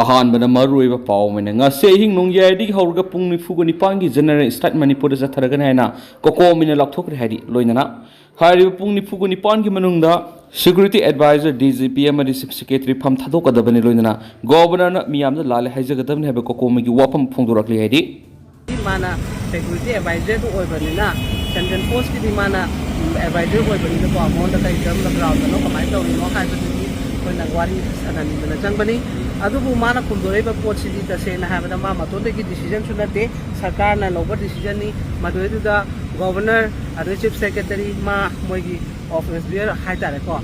अहानबना मरुइबा पाव मैंने ngase hing nong yaidi hawrga pung nifu go nipangi general state manipur da tharagan haina koko mina lakthok re hari loinana hari pung nifu go nipan gi manungda security advisor dgp amadi secretary pham thadok adabani loinana governor na miyam da lale haijagadabni haba koko mi gi wapam phongdorakli haidi mana security advisor to oibanina central post ki mana advisor oibanina ko amon da kai dam da ground no kamai to no kai to ko na wari sanani na jangbani adubu mana kundoreba pot sidi tasena habada ma matonde ki decision sunate sarkar na lower decision ni madoedu da governor adu chief secretary ma moigi office bear haitare ko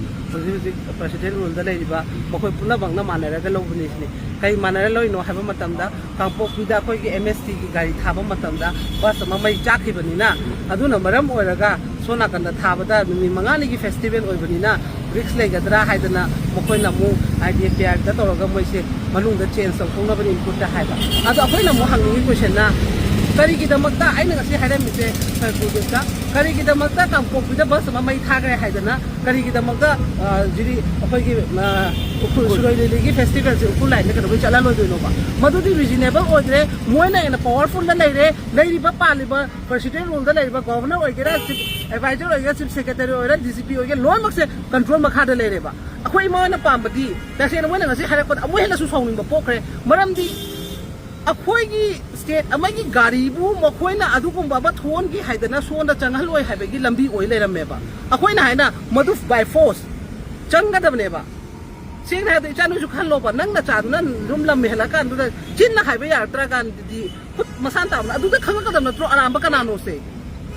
president rule da leiba mokoi puna bangna manara ga lobuni ni kai manara loi no haba matamda kangpok pida koi ki mst ki gari thaba matamda bas ma mai chakhi bani na aduna maram oraga sona kanda thabada mi mangani ki festival oibanina risk legadra haidana mokoi na mu idea pair da toroga moise manung da change so khongna bani input da haiba adu akoi na mu hangi question na kari ki damakta aina ngasi haidam mise project ka kari ki damakta kangpok pida bas ma mai thagre haidana kari ki damakta jiri akoi ki suroi le ki festival se ukul line ka chala lo do no ba madudi reasonable odre moina ina powerful da leire leiri ba paliba president rule da leiri ba governor oigera advisor oigera chief secretary oigera dcp oigera loan mak se control makha da leire ba akoi ma na pambadi ta se moina ngasi hare ko amoi hela su sawning ba pokre maramdi akoi gi state amagi gari bu mokoina adugumba ba thon gi haidana sonda changaloi haibegi lambi oi leirame ba akoina haina madu by force changadabne ba sing na de chanu su khallo ba nang na chaduna rum lam mehla kan du chin na haibe ya tra kan di masan ta adu da khanga kadam na tro aram ba kana no se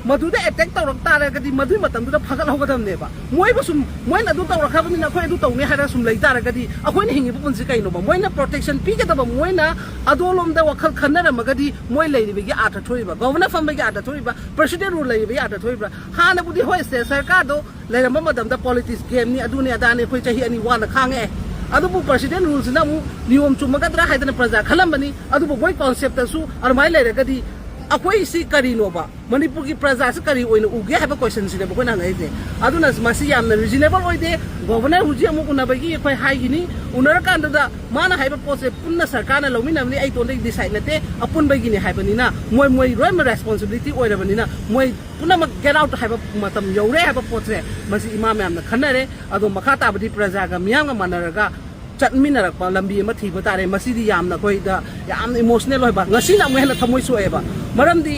madu da attack tawrak ta ra gadi madu matam du da phagal hogadam ne ba moi ba sum moi na du tawrak khabani na khoi du tawne hara sum lai ta ra gadi akoi ni hingi pun si kai no ba moi na protection pi ga da ba moi na adolom da wakhal khanna magadi moi lai ri gi ata thoi ba governor fam gi ata thoi ba president rule lai bi ata thoi ba ha na budi hoi se sarkar do lai ram madam da politics game ni adu ne ada ne khoi chahi ani wa na khang e adu bu president rules na mu niom chumaga dra haidana praja khalam bani adu bu boy concept su ar mai lai ra gadi akoi si kari no ba manipur ki praja se kari oina uge have a question si ne ba na ngai de aduna masi yam na reasonable oide governor huji amu una ba gi khoi hai gini unar kan da mana haiba pose punna sarkar na lomi namni ai ton decide nate apun ba gini haibani na moi roi responsibility oira bani na moi punna ma get out haiba matam yore haiba pose masi imam yam na khanare adu makha ta badi praja ga miyam ga manaraga chatminarak pa lambi ma thiba tare masidi yamna koi da yam emotional hoiba ngasi na mo hela thamoi soeba maramdi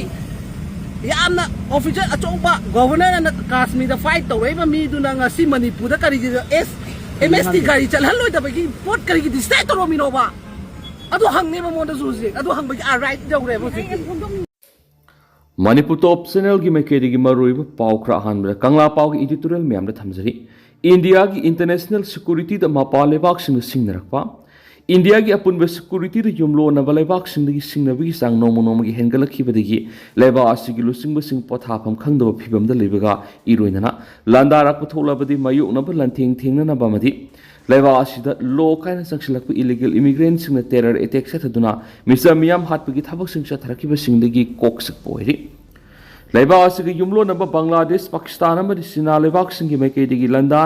yamna officer achoba governor na Kashmir da fight tawaiba mi du na ngasi manipur da kari mst gari chalhan loi da bagi port kari gi stay to mi no ba adu hang ne mo da suji adu hang bagi right jawre mo Manipur top channel gi mekedi gi maruiba paw khra hanbra kangla paw gi editorial mem da thamjari India की international security the Mopa लेबाक सिंग सिंगनरकपा India की अपुनबे security the युमलो न बलेबाक सिंग दगी सिंगनबगी सांग नोमो नोमो की हेंगलखिबदगी लेबा आसिगी लुसिंग सिंग पथाफम खंगदब फिबम the लेबगा इरोइनना लांदारक पथोलाबदी मायुनब लंथेंग थेंगना बमदी लेबा आसिदा लो Kine संगसिलक illegal immigrant सिंग terror attack सथदुना मिसर मियाम हातपगी थबक सिंग सथरखिब सिंग दगी कोक्सक पोइरि लेबाक से युमलो नब बांग्लादेश पाकिस्तान में सिना लेबाक सिंह मैकेदी लंदा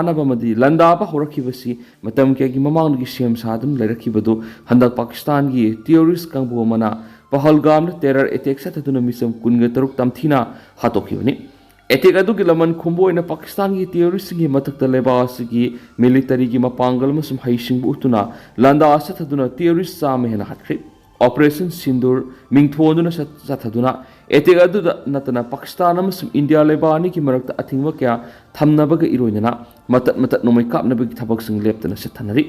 लंदाब होरखिबसी मतम के ममांग की सेम सादन लेरखिबदो हंदक पाकिस्तान की टेररिस्ट कांगबो मना पहलगाम टेरर अटैक सथदुना मिसम कुनग तरुक तमथिना हातोखिबनी अटैक अदु की लमन खुंबोइना पाकिस्तान की टेररिस्ट की मतक लेबाक की मिलिटरी की मपांगल मसम हाइसिंग उतुना लंदा सथदुना टेररिस्ट साम हेना हटख्रि ऑपरेशन सिंदूर मिंगथोदुना सथदुना एटेक अदुदा नतना पाकिस्तान अमसुम इंडिया लेबानी की मरक्ता अथिंगवा क्या थमनबगा इरोइनना मतत मतत नोमै कापनबगी थबकसिंग लेप्तना सथनरी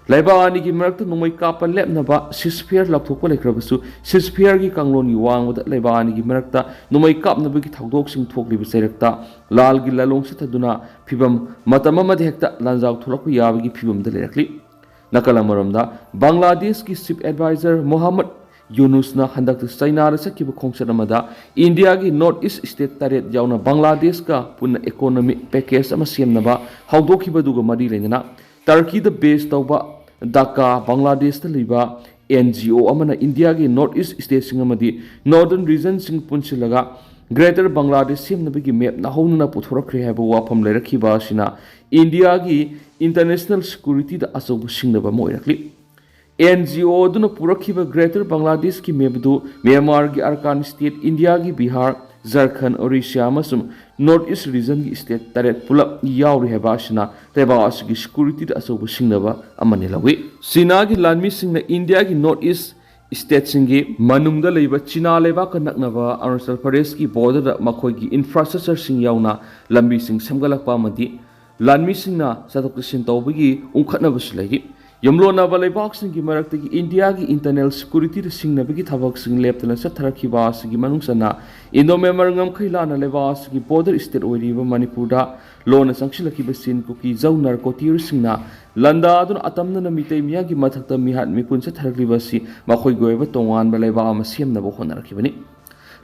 लेबानी की मरक्ता नोमै कापन लेपनबा सिसफियर लपथोकपा लेख्रबसु सिसफियर की कांगलोनी वांगबदा लेबानी की मरक्ता नोमै कापनबगी थौदोकसिंग थोकलिबा सैरक्ता लाल की ललोंग सथदुना फिबम मतम अमदि हेक्ता लांजाव थोलकु याबगी फिबमदा लेरकली नकलमरमदा बांग्लादेश की चीफ एडवाइजर मोहम्मद यूनुसना हंदक चाइना सकिब खोंगसनमदा इंडिया की नॉर्थ ईस्ट स्टेट तरेत यावना बांग्लादेश का पुनः इकोनॉमी पैकेज अमा सेमनबा हौदोखिबदुगा मरी लेना टर्की द बेस तौबा ढाका बांग्लादेश लीबा NGO अमना इंडिया की नॉर्थ ईस्ट स्टेट सिंगमदी नॉर्दर्न रीजन सिंग पुंसिलगा ग्रेटर बांग्लादेश सेमनबगी मैप नहौना पुथोरख्रे हैब वाफम लेरखिबा सिना इंडिया की इंटरनेशनल सिक्योरिटी द अचौब सिंगनबा मोइरखली NGO aduna purakhiba Greater Bangladesh ki mebdu Myanmar gi Arkan State, India gi Bihar, Jharkhand, Orissa amasum North East region gi state taret pulap yauri heba asina teba asigi security da asobu singnaba amani lawi. Sina gi lanmi singna India gi North East state singi manungda leiba China leba ka naknaba Arunachal Pradesh ki border da makhoi gi infrastructure sing yauna lambi sing samgalakpa amadi lanmi singna satok sin tawbagi ungkhatnaba sulai. Yamlona Balaibox and Gimarak India internal security the sing Nabiki Tavox in Lepton and Satarakibas, Gimanusana, Indo Memarangam Kailana Levas, border state or river Manipuda, Lona Sanctuary Kibasin Cookie, Zonar Kotir Singna, Landa, Don Atamna Mite Miyagi Matata Mihat Mikun Satarivasi, Makoi Goeva Tongan Baleva Masiam Nabohona Kibani.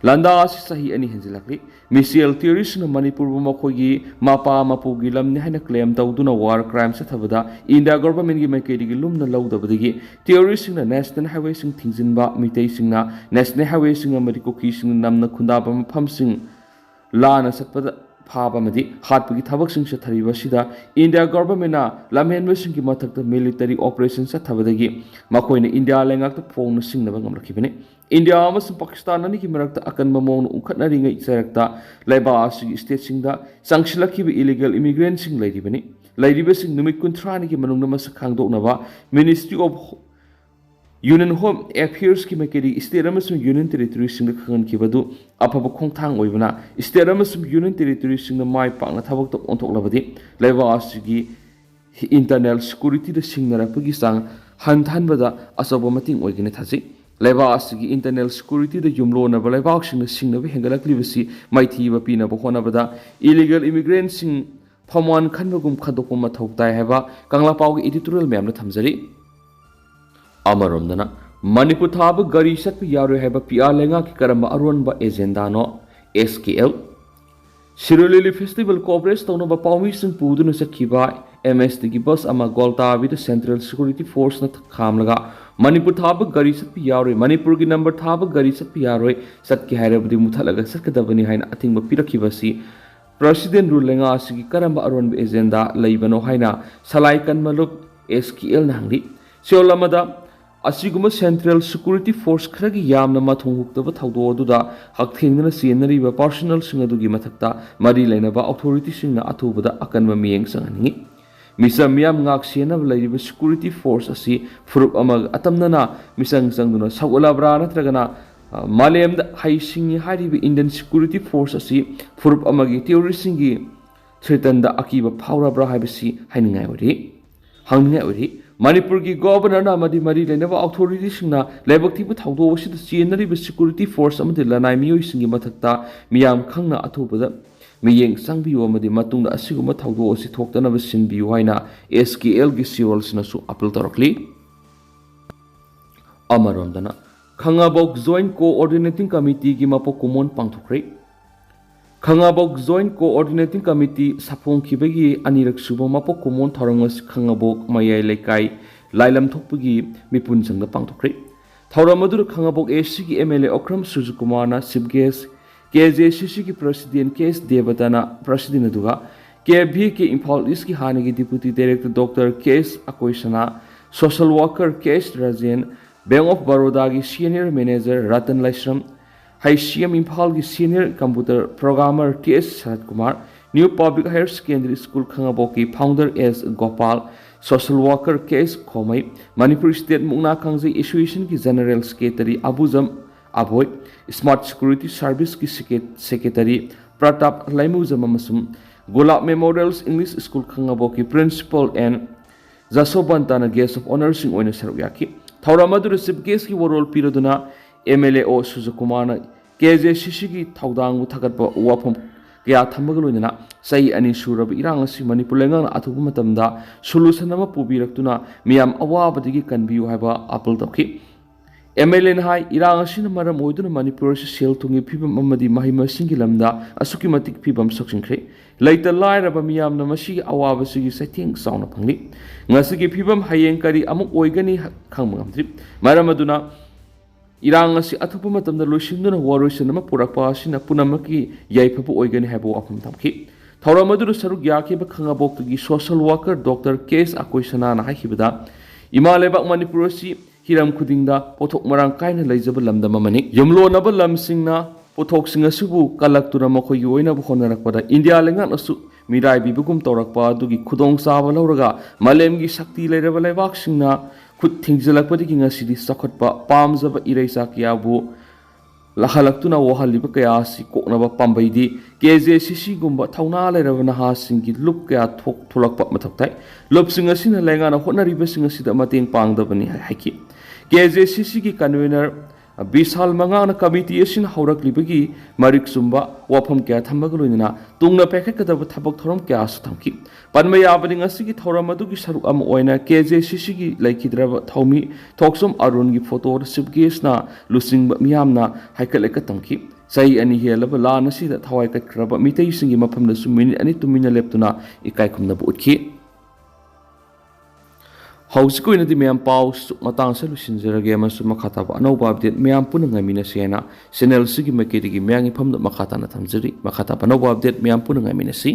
Landa sahi ani henjilakli misial theories na Manipur makogi mapa mapugi lamni haina claim tawduna war crimes thabada India government gi maikedi gi lumna lawdabadagi theories na national highway sing thingjinba mitei singna national highway sing amadi koki sing namna khundaba mafam sing lana satpada phaba madi hatpagi thabak sing sa thariba sida India government na lamhen sing gi mathakta military operations sa thabadagi makoina India lengak ta phone sing na ngamrakibani India amasung Pakistan ani ki marakta akan mamong ungkhatnari ngai sarakta laiba asigi state singda sangshilakhiba illegal immigrant sing lairibani lairiba sing numit kunthra ni ki manungna mas khangdoknaba Ministry of Union Home Affairs ki makeri state amasung Union Territory sing khangan ki badu apaba khongthang oibana state amasung Union Territory sing na mai pangna thabak tok onthoklabadi laiba asigi internal security da sing narakpagi sang hanthanbada asoba mating oigine thaji Laibasigi internal security the Jumlo na Balaibox in the sing of Hengalaklivacy, Mighty Vapina Bohonabada, illegal immigrants in Paman Kanvagum Kadokuma Toktai Heva, Kanglapau editorial mem Tamzari Amarondana, Maniputaba Gari Sat Yaru Heba Pia Lenga Karama Arunba Ezendano, SKL. Sirulili Festival Corporate Tonova Paumis and Pudun Sakiba, MS the Gibus Ama Golta with the Central Security Force Nat Kamlaga. Manipur Thaba Gari Sat Piaroi, Manipur gi number Thaba Gari Sat Piaroi, Sat Kiharabdi Mutalaga Sakadavani Hain Ating Pirakivasi, President Rulenga Sigi Karamba Aron Ezenda, Laibano Haina, Salaikan Maluk, SKL Nangri, Siolamada, Asiguma Central Security Force Kragi Yamna Matung Hukta Taudoda, Hakting Scenery, Personal Singadugi Matakta, Mari Lenava Authority Singa Atubada Akanma Mieng Sangani. Misa miyam ngak siena laiba security force asi furup amag atamnana misang sangduna sawalabra natragana malem da haisingi haribi Indian security force asi furup amagi terrorism gi threaten da akiba phawrabra haibasi hainingai ori hangningai ori Manipur gi governor na amadi mari lenaba authority singna laibak thibu thawdo wasida sienari security force amadi lanai miyoi singi mathakta miyam khangna athubada Miyeng Sangbi Wamadi Matunda Asiguma Taudo Osi Toktana Visin Biwaina SKL Gisirols Nasu Apple Torokli Amarondana Kangabok Joint Coordinating Committee Gimapo Kumon Pangtokre Kangabok Joint Coordinating Committee Sapong Kibegi Anirak Subo Mapo Kumon Tarangas Kangabok Mayay Lekai Lailam Tokpagi Mipun Sanga Pangtokre Tauramadur Kangabok SCG MLA Okram Suzukumana Sibges KJCC की president केस देवताना president दुगा केबी के इंफॉल इसकी हाने की deputy director doctor केस अकोइसना सोशल वर्कर केस राजेन बैंक ऑफ बड़ौदा की सीनियर मैनेजर रतन लाइश्रम हाईसीएम इंफॉल की सीनियर कंप्यूटर प्रोग्रामर केस Sharad Kumar new public higher secondary school Khangabok की founder S Gopal social worker केस खोमई मणिपुर स्टेट मुक्ना खंगजे एसोसिएशन की general secretary Abujam Aboy, Smart Security Service ki Secretary Pratap Laimuzam Gulab Memorials English School Kangabo ki Principal and Zasobantana Guest of Honor Sing Oina Saryaki. Tauramadu receive guest ki warol piraduna MLA O Suzukumana KJCC ki Taudang Tagatpa Wapum Kaya Tamagulina Say Ani Surab Irang si Manipulangan Atumatamda Solusanama Pubiratuna Miam Awabadigi can be Haba Apple Doki. MLN High Irang Sinamara Moiduna Manipur Sel Tungi Pibam Mamadi Mahima Singilamda, Asukimatic Pibam Suction Cray. Later Lyra Bamiam Namashi Awabasi setting sound of Pangli. Nasiki Pibam Hayenkari Amuk Oigani Kamam Trip. Maramaduna Irangasi Atupumatam the Lushinduna Warriors and Purapasina Punamaki Yaipapu Oigani Habu Apam Tamki. Tauramadu Sarugaki Bakangabok to social worker Dr. Case Akoisana Hahibada. ꯏꯃꯥ ꯂꯩꯕꯥꯛ ꯃꯅꯤꯄꯨꯔ ꯑꯁꯤ ꯍꯤꯔꯝ ꯈꯨꯗꯤꯡꯗ ꯄꯣꯠꯊꯣꯛ ꯃꯔꯥꯡ ꯀꯥꯏꯅ ꯂꯩꯖꯕ ꯂꯝꯗꯝ ꯑꯃꯅꯤ ꯌꯨꯝꯂꯣꯟꯅꯕ ꯂꯝꯁꯤꯡꯅ ꯄꯣꯠꯊꯣꯛꯁꯤꯡ ꯑꯁꯤꯕꯨ ꯀꯜꯂꯛꯇꯨꯅ ꯃꯈꯣꯏꯒꯤ ꯑꯣꯏꯅꯕ ꯍꯣꯠꯅꯔꯛꯄꯗ ꯏꯟꯗꯤꯌꯥ ꯂꯩꯉꯥꯛꯅꯁꯨ ꯃꯤꯔꯥꯏꯕꯤꯕꯒꯨꯝ ꯇꯧꯔꯛꯄ ꯑꯗꯨꯒꯤ ꯈꯨꯗꯣꯡꯆꯥꯕ ꯂꯧꯔꯒ ꯃꯥꯂꯦꯝꯒꯤ ꯁꯛꯇꯤ ꯂꯩꯔꯕ ꯂꯩꯕꯥꯛꯁꯤꯡꯅ ꯈꯨꯠ ꯊꯤꯡꯖꯤꯜꯂꯛꯄꯗꯒꯤ ꯉꯁꯤꯗꯤ ꯆꯥꯎꯈꯠꯄ ꯄꯥꯝꯖꯕ ꯏꯔꯩꯆꯥ ꯀꯌꯥꯕꯨ ꯂꯥꯛꯍꯜꯂꯛꯇꯨꯅ ꯋꯥꯍꯜꯂꯤꯕ ꯀꯌꯥ ꯑꯁꯤ ꯀꯣꯛꯅꯕ ꯄꯥꯝꯕꯩꯗꯤ KJCC-ꯒꯨꯝꯕ ꯊꯧꯅꯥ ꯂꯩꯔꯕ ꯅꯍꯥꯁꯤꯡꯒꯤ ꯂꯨꯞ ꯀꯌꯥ ꯊꯣꯛꯂꯛꯄ ꯃꯊꯧ ꯇꯥꯏ ꯂꯨꯞꯁꯤꯡ ꯑꯁꯤꯅ ꯂꯩꯉꯥꯛꯅ ꯍꯣꯠꯅꯔꯤꯕꯁꯤꯡ ꯑꯁꯤꯗ ꯃꯇꯦꯡ ꯄꯥꯡꯗꯕꯅꯤ ꯍꯥꯏꯈꯤ KJCC-ꯒꯤ ꯀꯟꯚꯦꯅꯔ ꯕꯤꯁꯥꯜ ꯃꯉꯥꯡꯅ ꯀꯃꯤꯇꯤ ꯑꯁꯤꯅ ꯍꯧꯔꯛꯂꯤꯕꯒꯤ ꯃꯔꯤꯛ ꯆꯨꯝꯕ ꯋꯥꯐꯝ ꯀꯌꯥ ꯊꯝꯕꯒ ꯂꯣꯏꯅꯅ ꯇꯨꯡꯗ ꯄꯥꯏꯈꯠꯀꯗꯕ ꯊꯕꯛ ꯊꯧꯔꯝ ꯀꯌꯥꯁꯨ ꯊꯝꯈꯤ ꯄꯟꯕ ꯌꯥꯕꯗꯤ ꯉꯁꯤꯒꯤ ꯊꯧꯔꯝ ꯑꯗꯨꯒꯤ ꯁꯔꯨꯛ ꯑꯃ ꯑꯣꯏꯅ KJCC-ꯒꯤ ꯂꯩꯈꯤꯗ꯭ꯔꯕ ꯊꯧꯃꯤ ꯊꯣꯛꯆꯨꯝ ꯑꯔꯨꯟꯒꯤ ꯐꯣꯇꯣꯗ ꯆꯤꯐ ꯒꯦꯁꯅ ꯂꯨꯆꯤꯡꯕ ꯃꯤꯌꯥꯝꯅ ꯍꯩꯀꯠ ꯂꯩꯀꯠ ꯇꯝꯈꯤ ꯆꯍꯤ 2 ꯍꯦꯜꯂꯕ ꯂꯥꯟ ꯑꯁꯤꯗ ꯊꯋꯥꯏ ꯀꯠꯈ꯭ꯔꯕ ꯃꯤꯇꯩꯁꯤꯡꯒꯤ ꯃꯐꯝꯗꯁꯨ ꯃꯤꯅꯤꯠ 2 ꯇꯨꯃꯤꯟꯅ ꯂꯦꯞꯇꯨꯅ ꯏꯀꯥꯏ ꯈꯨꯝꯅꯕ ꯎꯠꯈꯤ ꯍꯧꯖꯤꯛ ꯑꯣꯏꯅꯗꯤ ꯃꯌꯥꯝ ꯄꯥꯎ ꯃꯇꯥꯡꯁꯤꯗ ꯂꯣꯏꯁꯤꯟꯖꯔꯒꯦ ꯑꯃꯁꯨꯡ ꯃꯈꯥ ꯇꯥꯕ ꯑꯅꯧꯕ ꯑꯞꯗꯦꯠ ꯃꯌꯥꯝ ꯄꯨꯟꯅ ꯉꯥꯏꯃꯤꯟꯅꯁꯤ ꯍꯥꯏꯅ ꯆꯦꯅꯦꯜꯁꯤꯒꯤ ꯃꯥꯏꯀꯩꯗꯒꯤ ꯃꯌꯥꯝꯒꯤ ꯐꯝꯗ ꯃꯈꯥ ꯇꯥꯅ ꯊꯝꯖꯔꯤ ꯃꯈꯥ ꯇꯥꯕ ꯑꯅꯧꯕ ꯑꯞꯗꯦꯠ ꯃꯌꯥꯝ ꯄꯨꯟꯅ ꯉꯥꯏꯃꯤꯟꯅꯁꯤ